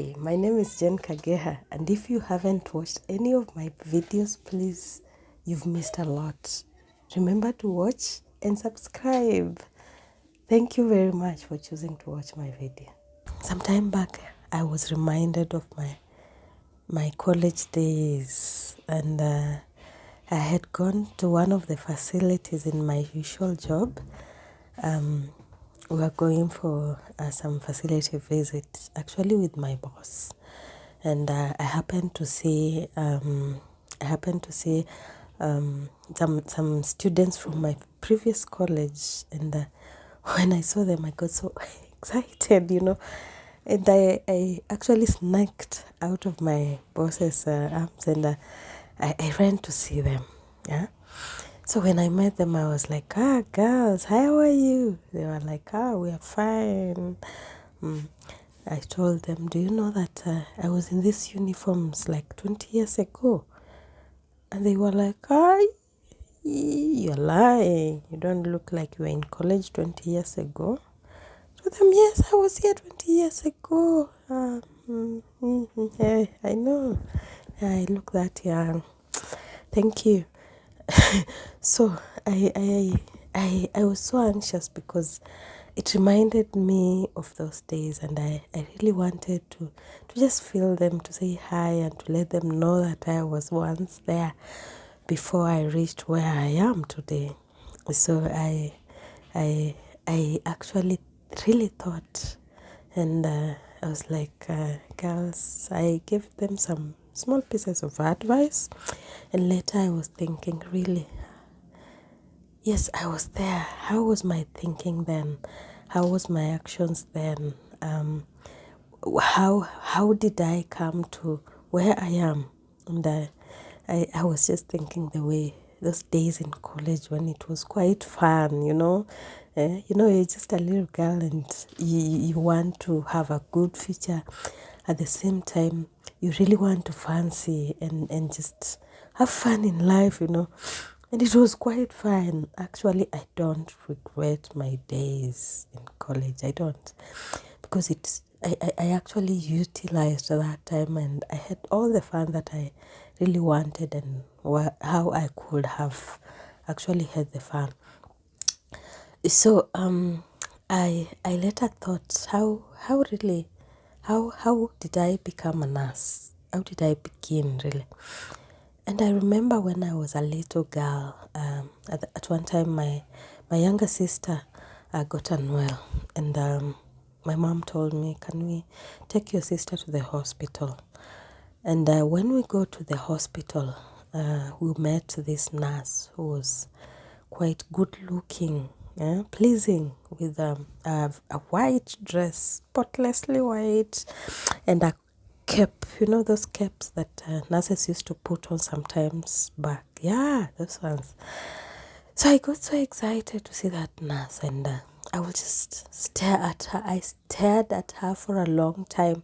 Hi, my name is Jen Kageha, and if you haven't watched any of my videos, please, you've missed a lot. Remember to watch and subscribe. Thank you very much for choosing to watch my video. Some time back, I was reminded of my college days, and I had gone to one of the facilities in my usual job. We were going for some facility visits, actually with my boss, and I happened to see some students from my previous college, and when I saw them, I got so excited, and I actually snacked out of my boss's arms, and I ran to see them. Yeah. So when I met them, I was like, girls, how are you? They were like, we are fine. I told them, do you know that I was in these uniforms like 20 years ago? And they were like, you're lying. You don't look like you were in college 20 years ago. I told them, yes, I was here 20 years ago. Yeah, I know. I look that young. Thank you. So I was so anxious because it reminded me of those days, and I really wanted to just feel them, to say hi and to let them know that I was once there before I reached where I am today. So I actually really thought, and I was like, girls, I gave them some small pieces of advice, and later I was thinking, really, yes, I was there. How was my thinking then? How was my actions then? How did I come to where I am? And I was just thinking the way those days in college when it was quite fun, you're just a little girl, and you want to have a good future. At the same time, you really want to fancy and just have fun in life, And it was quite fun. Actually, I don't regret my days in college. I don't. Because I actually utilized that time, and I had all the fun that I really wanted, and how I could have actually had the fun. So I later thought, how did I become a nurse? How did I begin really? And I remember when I was a little girl, at one time my younger sister got unwell, and my mom told me, can we take your sister to the hospital? And when we go to the hospital, we met this nurse who was quite good looking, pleasing, with a white dress, spotlessly white, and a cap, those caps that nurses used to put on sometimes back. Yeah, those ones. So I got so excited to see that nurse, and I would just stare at her. I stared at her for a long time.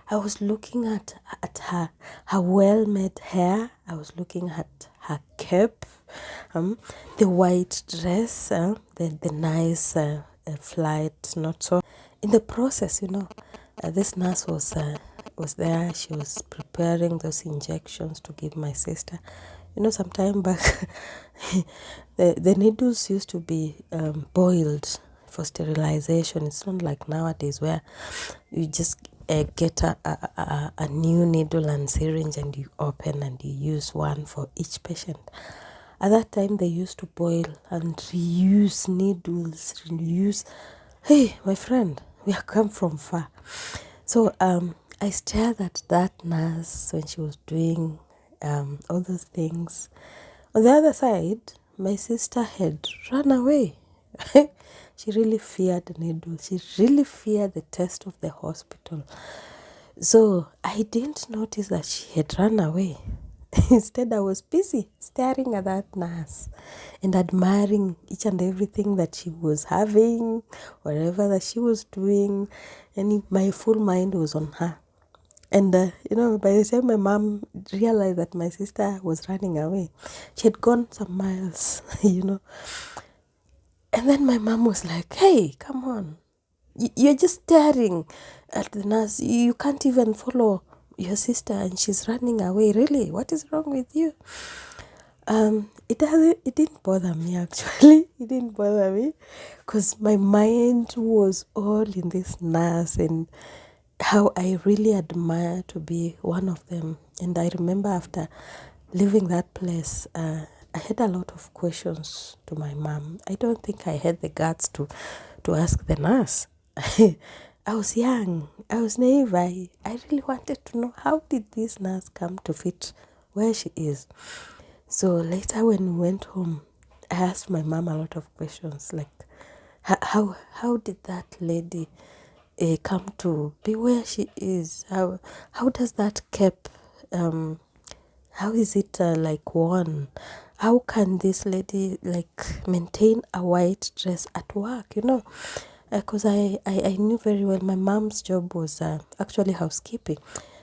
I was looking at her well-made hair. I was looking at her cap, the white dress, the nice flight, not so. In the process, this nurse was there. She was preparing those injections to give my sister. Some time back, the needles used to be boiled for sterilization. It's not like nowadays where you just get a new needle and syringe, and you open and you use one for each patient. At that time, they used to boil and reuse needles, reuse. Hey, my friend, we have come from far. So I stared at that nurse when she was doing all those things. On the other side, my sister had run away. She really feared needles. She really feared the test of the hospital. So I didn't notice that she had run away. Instead, I was busy staring at that nurse and admiring each and everything that she was having, whatever that she was doing, and my full mind was on her. And, by the time my mom realized that my sister was running away, she had gone some miles, And then my mom was like, hey, come on. You're just staring at the nurse. You can't even follow your sister and she's running away. Really, what is wrong with you? It didn't bother me actually. It didn't bother me because my mind was all in this nurse and how I really admire to be one of them. And I remember after leaving that place, I had a lot of questions to my mom. I don't think I had the guts to ask the nurse. I was young. I was naive. I really wanted to know, how did this nurse come to fit where she is? So later when we went home, I asked my mom a lot of questions like, how did that lady come to be where she is? How does that cap, how is it like worn? How can this lady like maintain a white dress at work, because I knew very well my mom's job was actually housekeeping,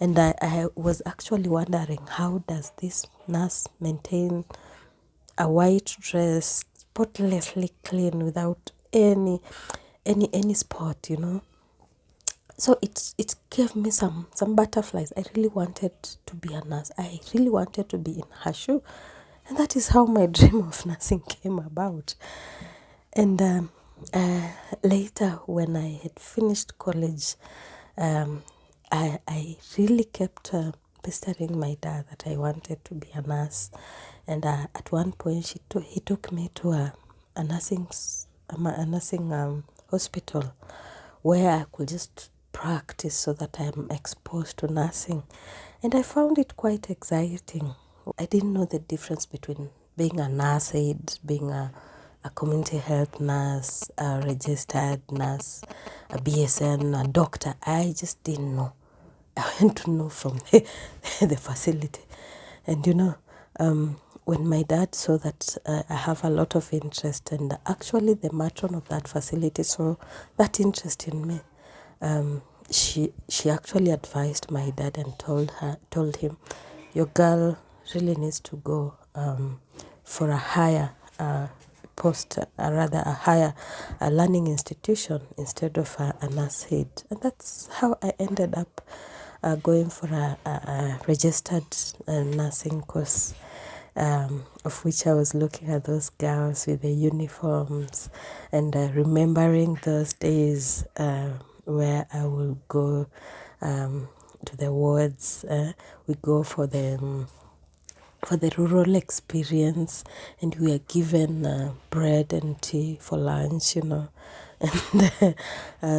and I was actually wondering, how does this nurse maintain a white dress spotlessly clean without any spot, So it gave me some butterflies. I really wanted to be a nurse. I really wanted to be in her shoe, and that is how my dream of nursing came about. And later, when I had finished college, I really kept pestering my dad that I wanted to be a nurse. And at one point, he took me to a nursing hospital where I could just practice so that I'm exposed to nursing. And I found it quite exciting. I didn't know the difference between being a nurse aide, being a community health nurse, a registered nurse, a BSN, a doctor. I just didn't know. I went to know from the facility. And when my dad saw that I have a lot of interest, and actually the matron of that facility saw that interest in me, she actually advised my dad and told him, your girl really needs to go for a higher post, rather a higher learning institution instead of a nurse aid. And that's how I ended up going for a registered nursing course, of which I was looking at those girls with the uniforms and remembering those days where I will go to the wards. We go for the rural experience, and we are given bread and tea for lunch, and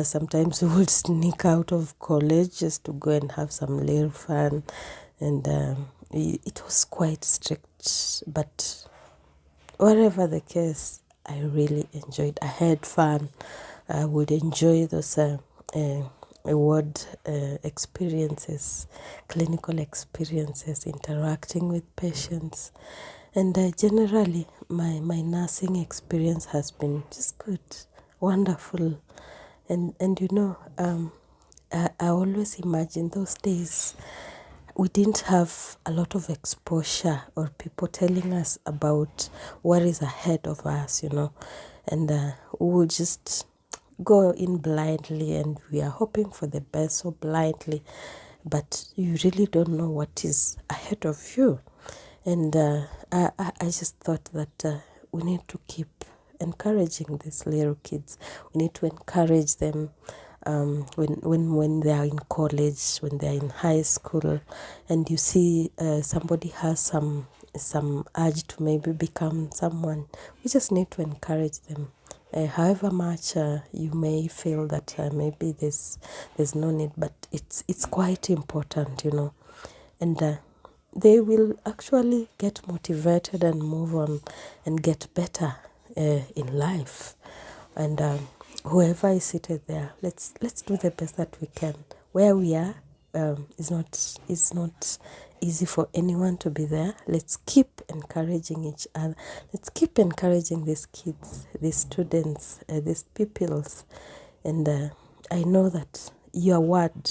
sometimes we would sneak out of college just to go and have some little fun, and it was quite strict, but whatever the case, I really enjoyed. I had fun. I would enjoy those ward experiences, clinical experiences, interacting with patients. And generally, my nursing experience has been just good, wonderful. And I always imagine those days we didn't have a lot of exposure or people telling us about what is ahead of us, and we will just go in blindly, and we are hoping for the best so blindly, but you really don't know what is ahead of you. And I just thought that we need to keep encouraging these little kids. We need to encourage them when they are in college, when they are in high school, and you see somebody has some urge to maybe become someone. We just need to encourage them. However much you may feel that maybe there's no need, but it's quite important, and they will actually get motivated and move on and get better in life. And whoever is seated there, let's do the best that we can. Where we are is not easy for anyone to be there. Let's keep encouraging each other. Let's keep encouraging these kids, these students, these pupils. And I know that your word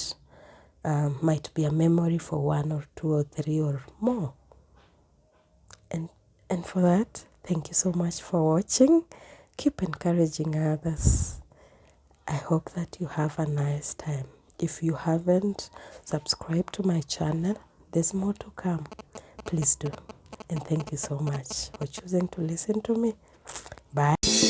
might be a memory for one or two or three or more. And for that, thank you so much for watching. Keep encouraging others. I hope that you have a nice time. If you haven't subscribed to my channel, there's more to come. Please do. And thank you so much for choosing to listen to me. Bye.